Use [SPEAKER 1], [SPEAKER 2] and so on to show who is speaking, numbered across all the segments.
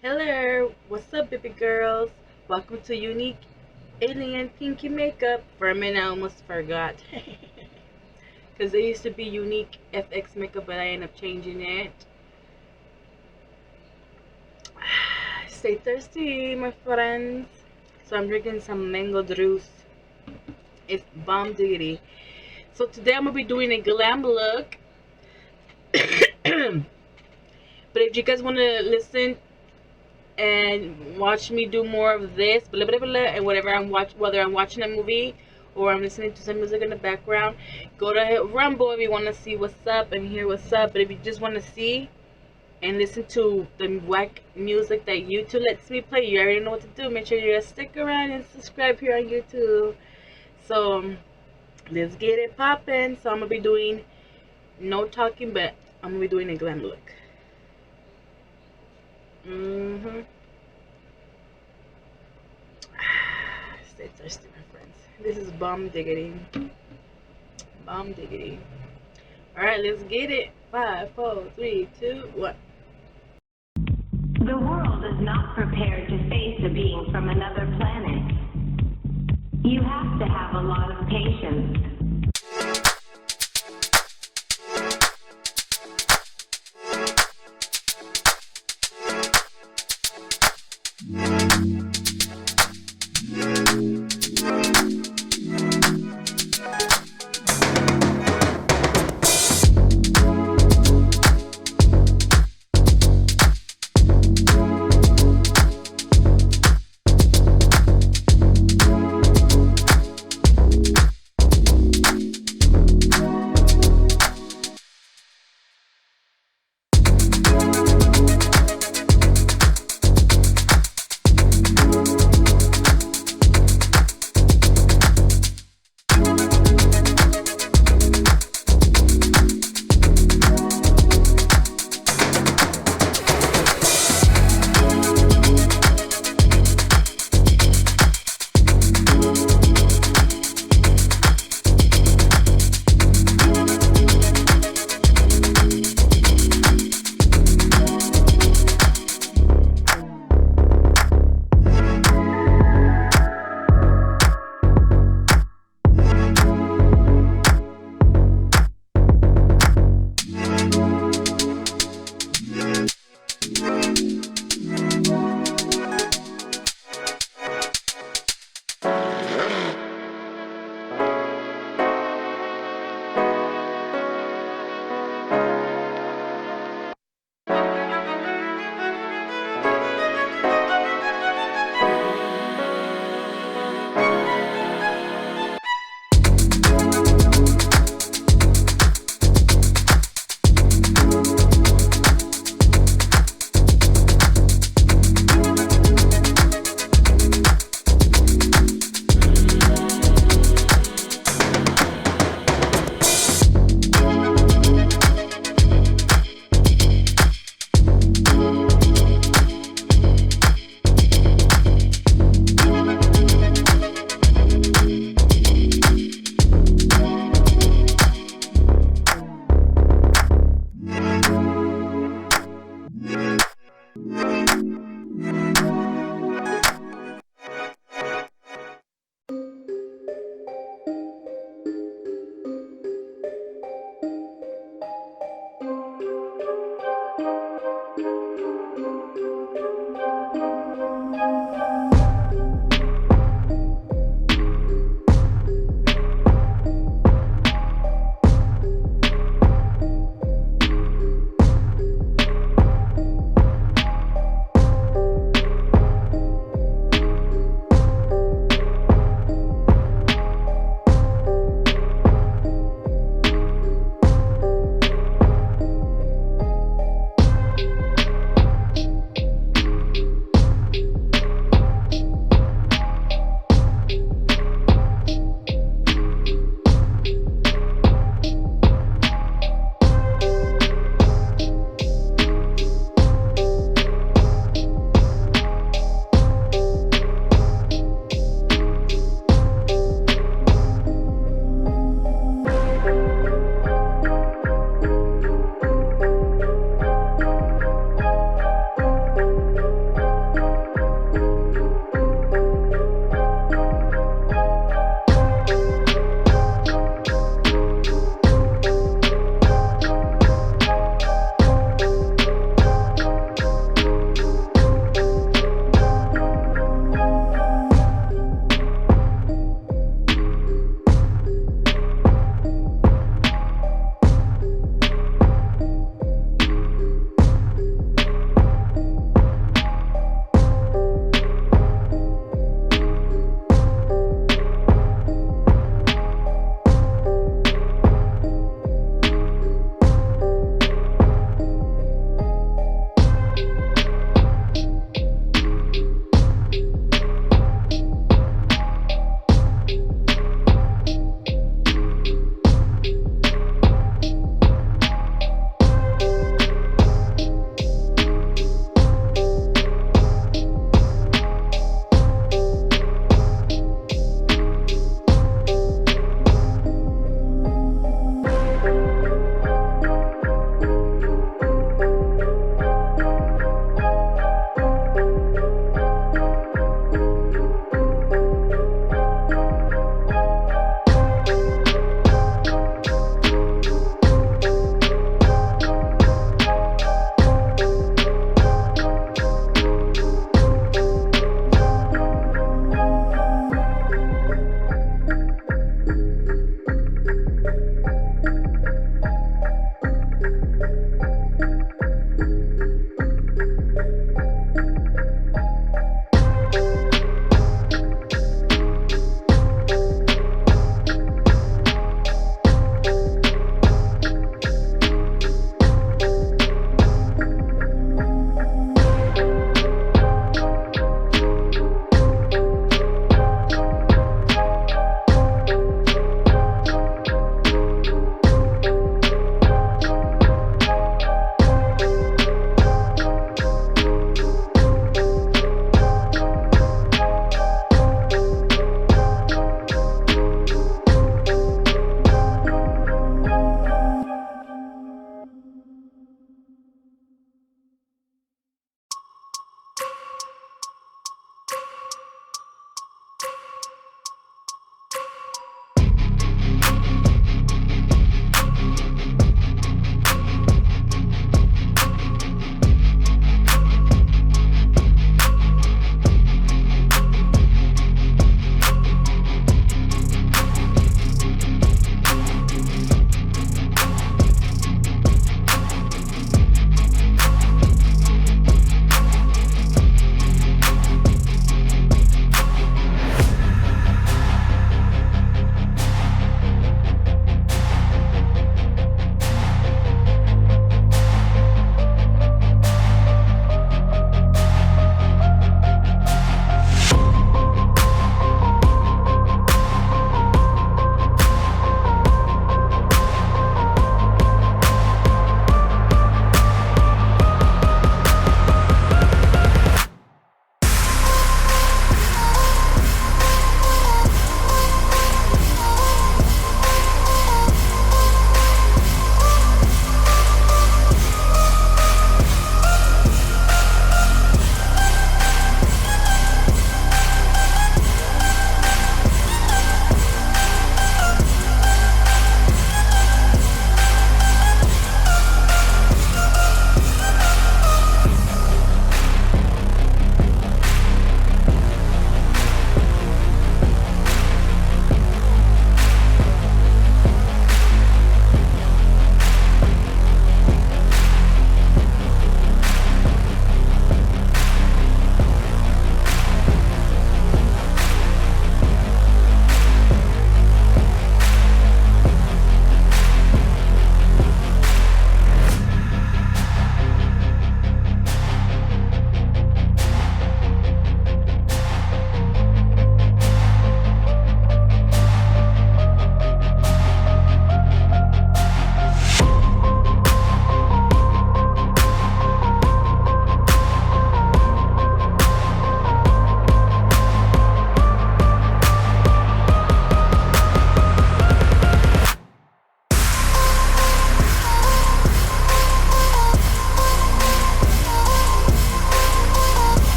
[SPEAKER 1] Hello, what's up, baby girls? Welcome to Unique Alien Pinky Makeup. For a minute, I almost forgot because it used to be Unique FX Makeup, but I ended up changing it. Stay thirsty, my friends. So I'm drinking some mango juice. It's bomb diggity. So today I'm gonna be doing a glam look. But if you guys want to listen and watch me do more of this, blah blah blah, and whatever whether I'm watching a movie or I'm listening to some music in the background, go to Rumble if you want to see what's up and hear what's up. But if you just want to see and listen to the whack music that YouTube lets me play, you already know what to do. Make sure you stick around and subscribe here on YouTube. So let's get it popping. So I'm gonna be doing no talking, but I'm gonna be doing a glam look. Stay thirsty, my friends. This is bomb diggity. Bomb diggity. Alright, let's get it. 5, 4, 3, 2, 1.
[SPEAKER 2] The world is not prepared to face a being from another planet. You have to have a lot of patience.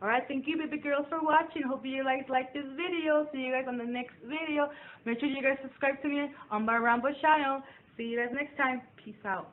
[SPEAKER 3] Alright, thank you, baby girls, for watching. Hope you guys like this video. See you guys on the next video. Make sure you guys subscribe to me on my Rambo channel. See you guys next time. Peace out.